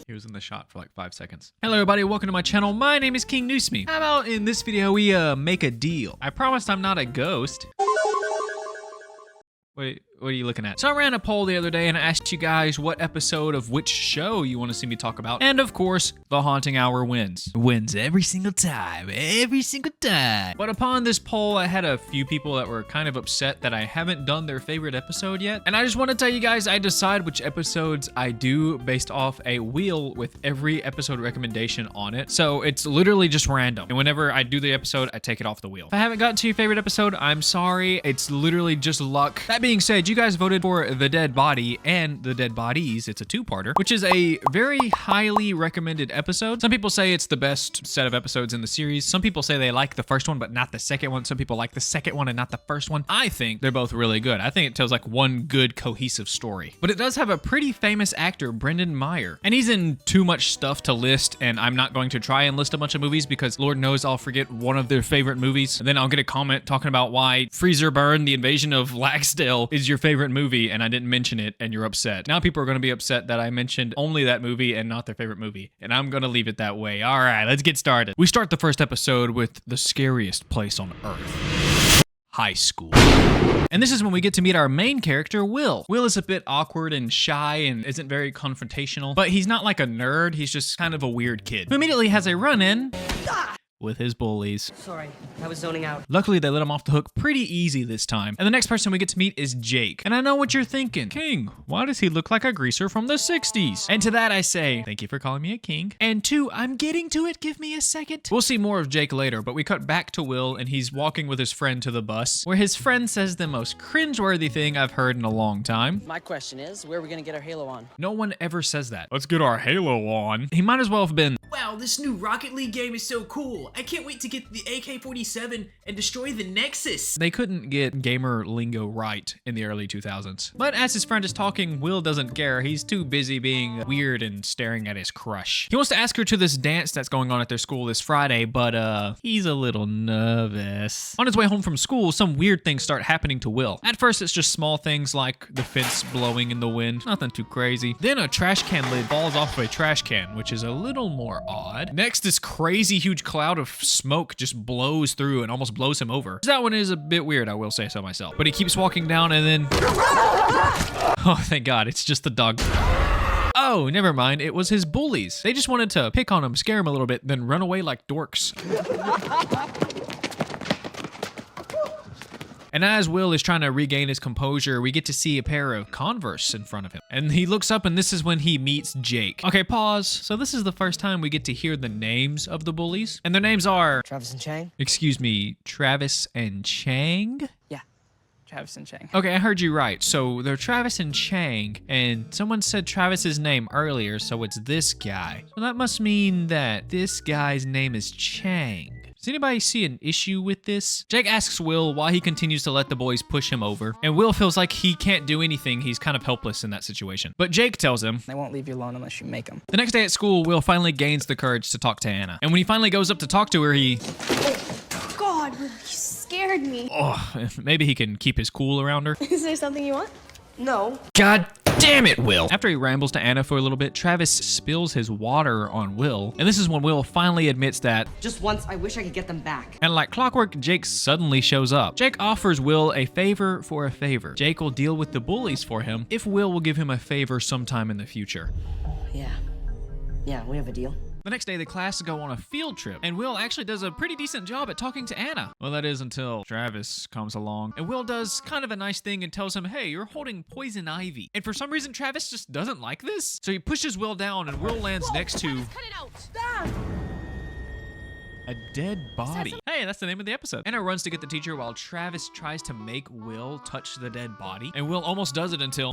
He was in the shot for like 5 seconds. Hello everybody, welcome to my channel. My name is King Noosme. How about in this video we make a deal? I promised I'm not a ghost. Wait, what are you looking at? So I ran a poll the other day and I asked you guys what episode of which show you want to see me talk about. And of course, The Haunting Hour wins. Wins every single time, every single time. But upon this poll, I had a few people that were kind of upset that I haven't done their favorite episode yet. And I just want to tell you guys, I decide which episodes I do based off a wheel with every episode recommendation on it. So it's literally just random. And whenever I do the episode, I take it off the wheel. If I haven't gotten to your favorite episode, I'm sorry. It's literally just luck. That being said, you guys voted for The Dead Body and The Dead Bodies. It's a two-parter, which is a very highly recommended episode. Some people say it's the best set of episodes in the series. Some people say they like the first one, but not the second one. Some people like the second one and not the first one. I think they're both really good. I think it tells like one good cohesive story. But it does have a pretty famous actor, Brendan Meyer. And he's in too much stuff to list, and I'm not going to try and list a bunch of movies because Lord knows I'll forget one of their favorite movies. And then I'll get a comment talking about why Freezer Burn, The Invasion of Laxdale is your favorite movie and I didn't mention it and you're upset. Now people are going to be upset that I mentioned only that movie and not their favorite movie. And I'm going to leave it that way. All right, let's get started. We start the first episode with the scariest place on Earth. High school. And this is when we get to meet our main character, Will. Will is a bit awkward and shy and isn't very confrontational, but he's not like a nerd. He's just kind of a weird kid who immediately has a run-in with his bullies. Sorry, I was zoning out. Luckily, they let him off the hook pretty easy this time. And the next person we get to meet is Jake. And I know what you're thinking. King, why does he look like a greaser from the 60s? And to that I say, thank you for calling me a king. And two, I'm getting to it. Give me a second. We'll see more of Jake later, but we cut back to Will and he's walking with his friend to the bus, where his friend says the most cringeworthy thing I've heard in a long time. My question is, where are we gonna get our halo on? No one ever says that. Let's get our halo on. He might as well have been, wow, this new Rocket League game is so cool. I can't wait to get the AK-47 and destroy the Nexus. They couldn't get gamer lingo right in the early 2000s. But as his friend is talking, Will doesn't care. He's too busy being weird and staring at his crush. He wants to ask her to this dance that's going on at their school this Friday, but he's a little nervous. On his way home from school, some weird things start happening to Will. At first, it's just small things like the fence blowing in the wind. Nothing too crazy. Then a trash can lid falls off of a trash can, which is a little more odd. Next, this crazy huge cloud of smoke just blows through and almost blows him over. That one is a bit weird, I will say so myself. But he keeps walking down and then... oh, thank God, it's just the dog. Oh, never mind, it was his bullies. They just wanted to pick on him, scare him a little bit, then run away like dorks. And as Will is trying to regain his composure, we get to see a pair of Converse in front of him. And he looks up and this is when he meets Jake. Okay, pause. So this is the first time we get to hear the names of the bullies. And their names are... Travis and Chang? Excuse me, Travis and Chang? Yeah, Travis and Chang. Okay, I heard you right. So they're Travis and Chang, and someone said Travis's name earlier, so it's this guy. So that must mean that this guy's name is Chang. Does anybody see an issue with this? Jake asks Will why he continues to let the boys push him over, and Will feels like he can't do anything. He's kind of helpless in that situation. But Jake tells him, They won't leave you alone unless you make them. The next day at school, Will finally gains the courage to talk to Anna. And when he finally goes up to talk to her, he... God, you scared me. Oh, maybe he can keep his cool around her. Is there something you want? No. God damn it, Will. After he rambles to Anna for a little bit, Travis spills his water on Will. And this is when Will finally admits that, Just once, I wish I could get them back. and like clockwork, Jake suddenly shows up. Jake offers Will a favor for a favor. Jake will deal with the bullies for him if Will will give him a favor sometime in the future. Yeah, we have a deal. The next day, the class go on a field trip, and Will actually does a pretty decent job at talking to Anna. Well, that is until Travis comes along, and Will does kind of a nice thing and tells him, hey, you're holding poison ivy. And for some reason, Travis just doesn't like this. So he pushes Will down, and Will lands next to a dead body. Hey, that's the name of the episode. Anna runs to get the teacher while Travis tries to make Will touch the dead body, and Will almost does it until...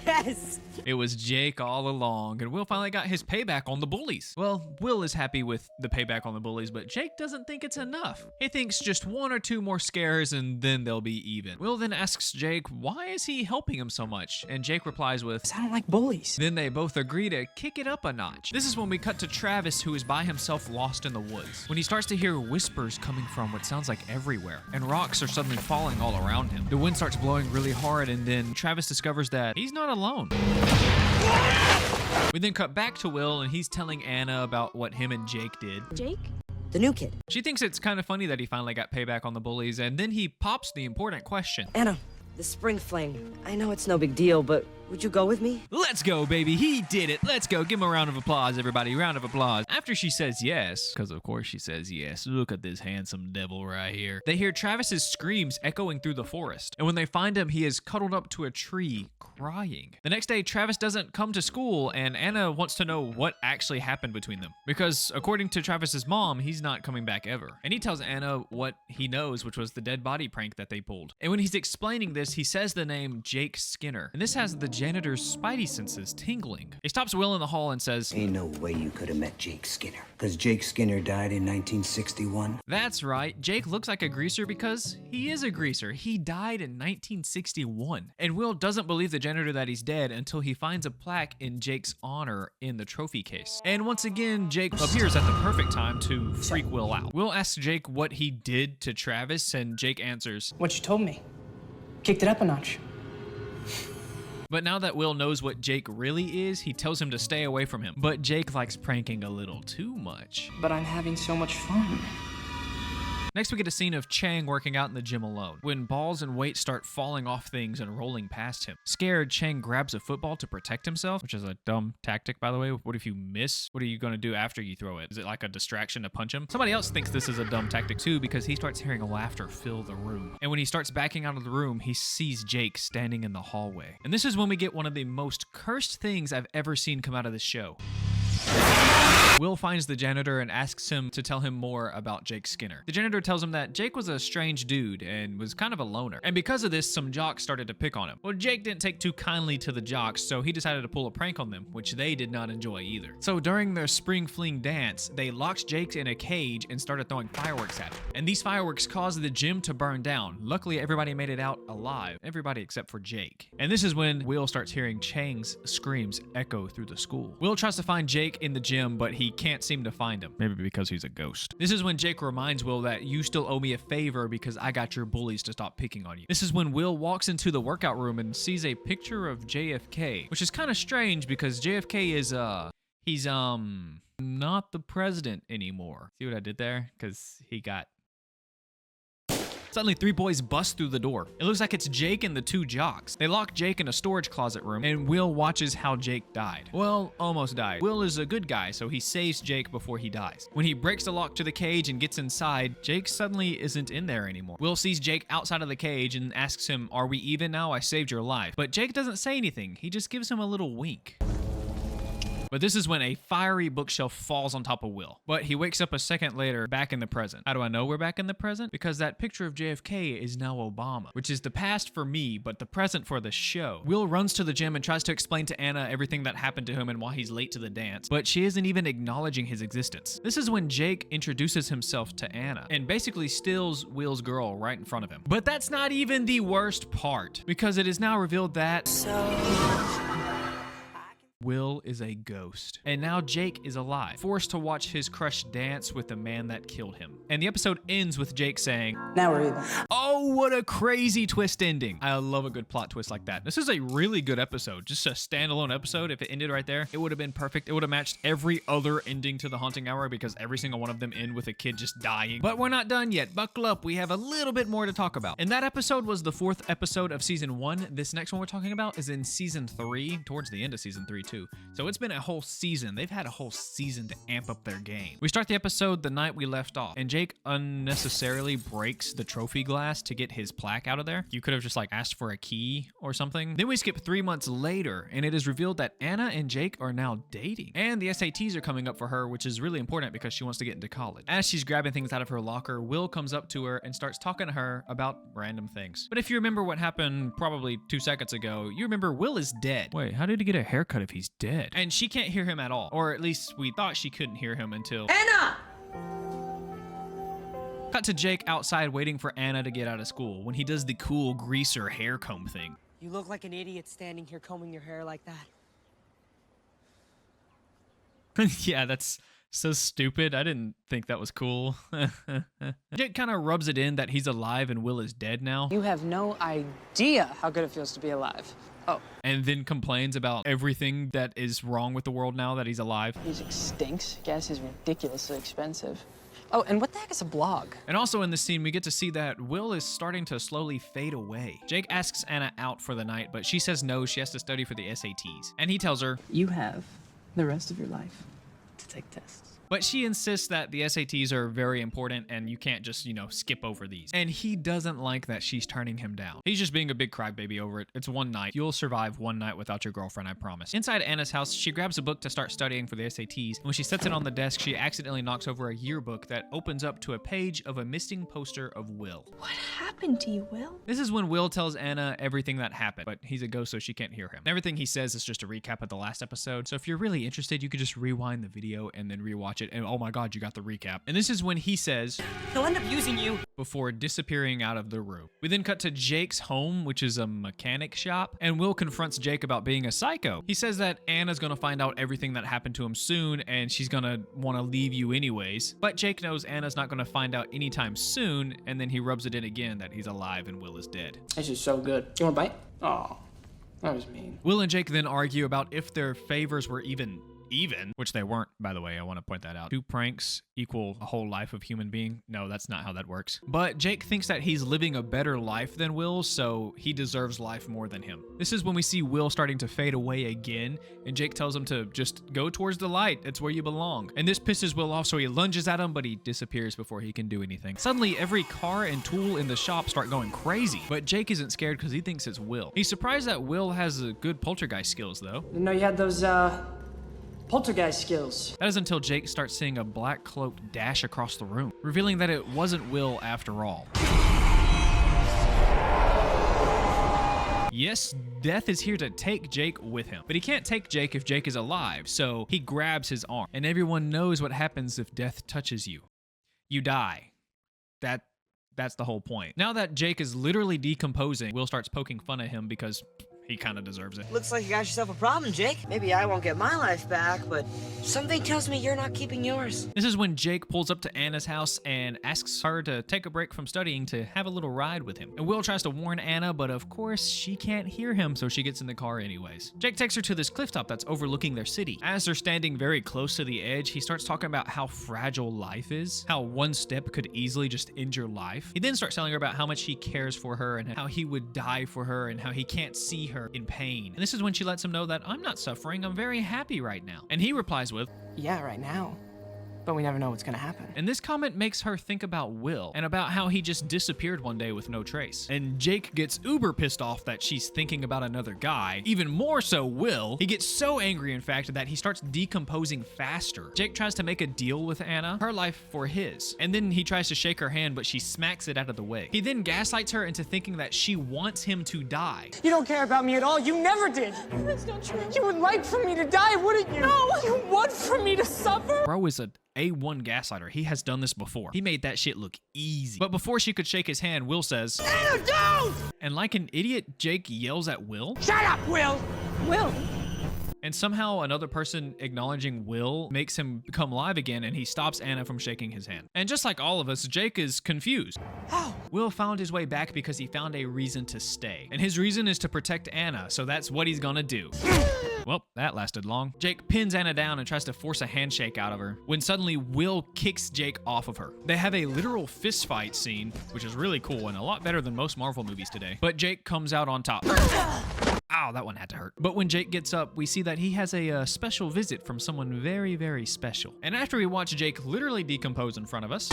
Yes! It was Jake all along, and Will finally got his payback on the bullies. Well, Will is happy with the payback on the bullies, but Jake doesn't think it's enough. He thinks just 1 or 2 more scares and then they'll be even. Will then asks Jake why is he helping him so much, and Jake replies with, I don't like bullies. then they both agree to kick it up a notch. This is when we cut to Travis, who is by himself lost in the woods. When he starts to hear whispers coming from what sounds like everywhere, and rocks are suddenly falling all around him. The wind starts blowing really hard, and then Travis discovers that he's not alone. We then cut back to Will, and he's telling Anna about what him and Jake did. Jake? The new kid. She thinks it's kind of funny that he finally got payback on the bullies, and then he pops the important question. Anna, the spring fling. I know it's no big deal, but would you go with me? Let's go, baby. He did it. Let's go. Give him a round of applause, everybody. Round of applause. After she says yes, because of course she says yes. Look at this handsome devil right here. They hear Travis's screams echoing through the forest. And when they find him, he is cuddled up to a tree, crying. The next day, Travis doesn't come to school, and Anna wants to know what actually happened between them. Because according to Travis's mom, he's not coming back ever. And he tells Anna what he knows, which was the dead body prank that they pulled. And when he's explaining this, he says the name Jake Skinner. And this has the janitor's spidey senses tingling. He stops Will in the hall and says, Ain't no way you could have met Jake Skinner. Because Jake Skinner died in 1961. that's right, Jake looks like a greaser because he is a greaser. He died in 1961. And Will doesn't believe the janitor that he's dead until he finds a plaque in Jake's honor in the trophy case. And once again, Jake appears at the perfect time to freak Will out. Will asks Jake what he did to Travis, and Jake answers, What you told me. Kicked it up a notch. but now that Will knows what Jake really is, he tells him to stay away from him. But Jake likes pranking a little too much. But I'm having so much fun. Next, we get a scene of Chang working out in the gym alone, when balls and weights start falling off things and rolling past him. Scared, Chang grabs a football to protect himself, which is a dumb tactic, by the way. What if you miss? What are you going to do after you throw it? Is it like a distraction to punch him? Somebody else thinks this is a dumb tactic too, because he starts hearing laughter fill the room. And when he starts backing out of the room, he sees Jake standing in the hallway. And this is when we get one of the most cursed things I've ever seen come out of this show. Will finds the janitor and asks him to tell him more about Jake Skinner. The janitor tells him that Jake was a strange dude and was kind of a loner. And because of this, some jocks started to pick on him. Well, Jake didn't take too kindly to the jocks, so he decided to pull a prank on them, which they did not enjoy either. So during their spring fling dance, they locked Jake in a cage and started throwing fireworks at him. And these fireworks caused the gym to burn down. Luckily, everybody made it out alive. Everybody except for Jake. And this is when Will starts hearing Chang's screams echo through the school. Will tries to find Jake in the gym, but he can't seem to find him. Maybe because he's a ghost. This is when Jake reminds Will that you still owe me a favor because I got your bullies to stop picking on you. This is when Will walks into the workout room and sees a picture of JFK, which is kind of strange because JFK is, he's, not the president anymore. See what I did there? Because he got... Suddenly, 3 boys bust through the door. It looks like it's Jake and the 2 jocks. They lock Jake in a storage closet room, and Will watches how Jake died. Well, almost died. Will is a good guy, so he saves Jake before he dies. When he breaks the lock to the cage and gets inside, Jake suddenly isn't in there anymore. Will sees Jake outside of the cage and asks him, "Are we even now? I saved your life." But Jake doesn't say anything. He just gives him a little wink. But this is when a fiery bookshelf falls on top of Will. But he wakes up a second later, back in the present. How do I know we're back in the present? Because that picture of JFK is now Obama, which is the past for me, but the present for the show. Will runs to the gym and tries to explain to Anna everything that happened to him and why he's late to the dance, but she isn't even acknowledging his existence. This is when Jake introduces himself to Anna and basically steals Will's girl right in front of him. But that's not even the worst part, because it is now revealed that Will is a ghost. And now Jake is alive, forced to watch his crush dance with the man that killed him. And the episode ends with Jake saying, Now we're even. "Oh, what a crazy twist ending." I love a good plot twist like that. This is a really good episode. Just a standalone episode. If it ended right there, it would have been perfect. It would have matched every other ending to The Haunting Hour because every single one of them end with a kid just dying. But we're not done yet. Buckle up. We have a little bit more to talk about. And that episode was the 4th episode of season 1. This next one we're talking about is in season 3, towards the end of season 3 too. So it's been a whole season. They've had a whole season to amp up their game. We start the episode the night we left off, and Jake unnecessarily breaks the trophy glass to get his plaque out of there. You could have just like asked for a key or something. Then we skip 3 months later, and it is revealed that Anna and Jake are now dating. And the SATs are coming up for her, which is really important because she wants to get into college. As she's grabbing things out of her locker, Will comes up to her and starts talking to her about random things. But if you remember what happened probably 2 seconds ago, you remember Will is dead. Wait, how did he get a haircut if he's dead? And she can't hear him at all. Or at least we thought she couldn't hear him until... Anna! Cut to Jake outside waiting for Anna to get out of school when he does the cool greaser hair comb thing. You look like an idiot standing here combing your hair like that. Yeah, that's so stupid. I didn't think that was cool. Jake kind of rubs it in that he's alive and Will is dead now. You have no idea how good it feels to be alive. Oh. And then complains about everything that is wrong with the world now that he's alive. Music stinks. Gas is ridiculously expensive. Oh, and what the heck is a blog? And also in this scene, we get to see that Will is starting to slowly fade away. Jake asks Anna out for the night, but she says no, she has to study for the SATs. And he tells her, You have the rest of your life to take tests. but she insists that the SATs are very important and you can't just, skip over these. And he doesn't like that she's turning him down. He's just being a big crybaby over it. It's one night. You'll survive one night without your girlfriend, I promise. Inside Anna's house, she grabs a book to start studying for the SATs. And when she sets it on the desk, she accidentally knocks over a yearbook that opens up to a page of a missing poster of Will. What happened to you, Will? This is when Will tells Anna everything that happened, but he's a ghost so she can't hear him. Everything he says is just a recap of the last episode. So if you're really interested, you could just rewind the video and then rewatch it. And oh my God, you got the recap. And this is when he says, He'll end up using you. before disappearing out of the room. We then cut to Jake's home, which is a mechanic shop, and Will confronts Jake about being a psycho. He says that Anna's gonna find out everything that happened to him soon, and she's gonna wanna leave you anyways. But Jake knows Anna's not gonna find out anytime soon, and then he rubs it in again that he's alive and Will is dead. This is so good. You want a bite? Oh, that was mean. Will and Jake then argue about if their favors were even, which they weren't, by the way, I want to point that out. 2 pranks equal a whole life of human being. No, that's not how that works. But Jake thinks that he's living a better life than Will, so he deserves life more than him. This is when we see Will starting to fade away again, and Jake tells him to just go towards the light. It's where you belong. And this pisses Will off, so he lunges at him, but he disappears before he can do anything. Suddenly, every car and tool in the shop start going crazy, but Jake isn't scared because he thinks it's Will. He's surprised that Will has good poltergeist skills, though. Didn't know you had those, poltergeist skills. That is until Jake starts seeing a black cloak dash across the room, revealing that it wasn't Will after all. Yes, Death is here to take Jake with him, but he can't take Jake if Jake is alive, so he grabs his arm. And everyone knows what happens if Death touches you. You die. That's the whole point. Now that Jake is literally decomposing, Will starts poking fun at him because he kind of deserves it. Looks like you got yourself a problem, Jake. Maybe I won't get my life back, but something tells me you're not keeping yours. This is when Jake pulls up to Anna's house and asks her to take a break from studying to have a little ride with him. And Will tries to warn Anna, but of course she can't hear him, so she gets in the car anyways. Jake takes her to this clifftop that's overlooking their city. As they're standing very close to the edge, he starts talking about how fragile life is, how one step could easily just end your life. He then starts telling her about how much he cares for her and how he would die for her and how he can't see her in pain. And this is when she lets him know that I'm not suffering, I'm very happy right now. And he replies with, Yeah, right now. But we never know what's gonna happen. and this comment makes her think about Will and about how he just disappeared one day with no trace. And Jake gets uber pissed off that she's thinking about another guy. Even more so Will. He gets so angry, in fact, that he starts decomposing faster. Jake tries to make a deal with Anna, her life for his. And then he tries to shake her hand, but she smacks it out of the way. He then gaslights her into thinking that she wants him to die. You don't care about me at all. You never did. That's not true. You would like for me to die, wouldn't you? No. You want for me to suffer? Bro is a A1 gaslighter. He has done this before. He made that shit look easy. But before she could shake his hand, Will says, Anna, don't! and like an idiot, Jake yells at Will. Shut up, Will! Will. And somehow another person acknowledging Will makes him come alive again, and he stops Anna from shaking his hand. And just like all of us, Jake is confused. How? Will found his way back because he found a reason to stay. And his reason is to protect Anna, so that's what he's gonna do. Well, that lasted long. Jake pins Anna down and tries to force a handshake out of her, when suddenly Will kicks Jake off of her. They have a literal fist fight scene, which is really cool and a lot better than most Marvel movies today. But Jake comes out on top. Ow, that one had to hurt. But when Jake gets up, we see that he has a special visit from someone very, very special. And after we watch Jake literally decompose in front of us,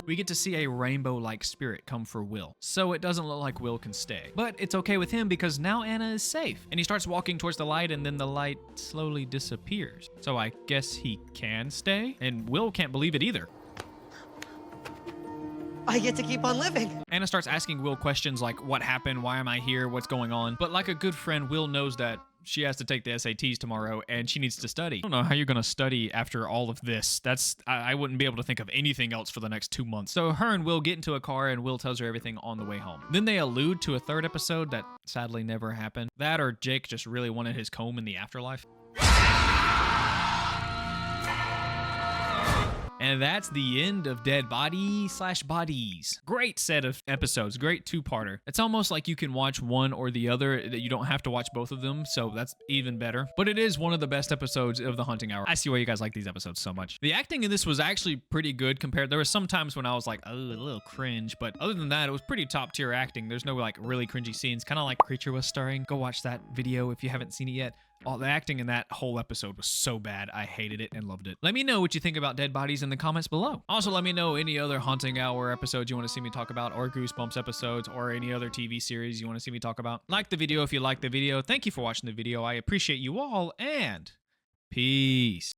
we get to see a rainbow-like spirit come for Will. So it doesn't look like Will can stay. But it's okay with him because now Anna is safe. And he starts walking towards the light and then the light slowly disappears. So I guess he can stay? And Will can't believe it either. I get to keep on living. Anna starts asking Will questions like, what happened? Why am I here? What's going on? But like a good friend, Will knows that she has to take the SATs tomorrow and she needs to study. I don't know how you're going to study after all of this. I wouldn't be able to think of anything else for the next 2 months. So her and Will get into a car and Will tells her everything on the way home. Then they allude to a third episode that sadly never happened. That or Jake just really wanted his comb in the afterlife. And that's the end of Dead Body / Bodies. Great set of episodes, great two-parter. It's almost like you can watch one or the other, that you don't have to watch both of them, so that's even better. But it is one of the best episodes of The Haunting Hour. I see why you guys like these episodes so much. The acting in this was actually pretty good compared. There were some times when I was like, oh, a little cringe, but other than that, it was pretty top-tier acting. There's no like really cringy scenes, kind of like Creature was starring. Go watch that video if you haven't seen it yet. All the acting in that whole episode was so bad. I hated it and loved it. Let me know what you think about Dead Bodies in the comments below. Also, let me know any other Haunting Hour episodes you want to see me talk about, or Goosebumps episodes, or any other TV series you want to see me talk about. Like the video if you like the video. Thank you for watching the video. I appreciate you all, and peace.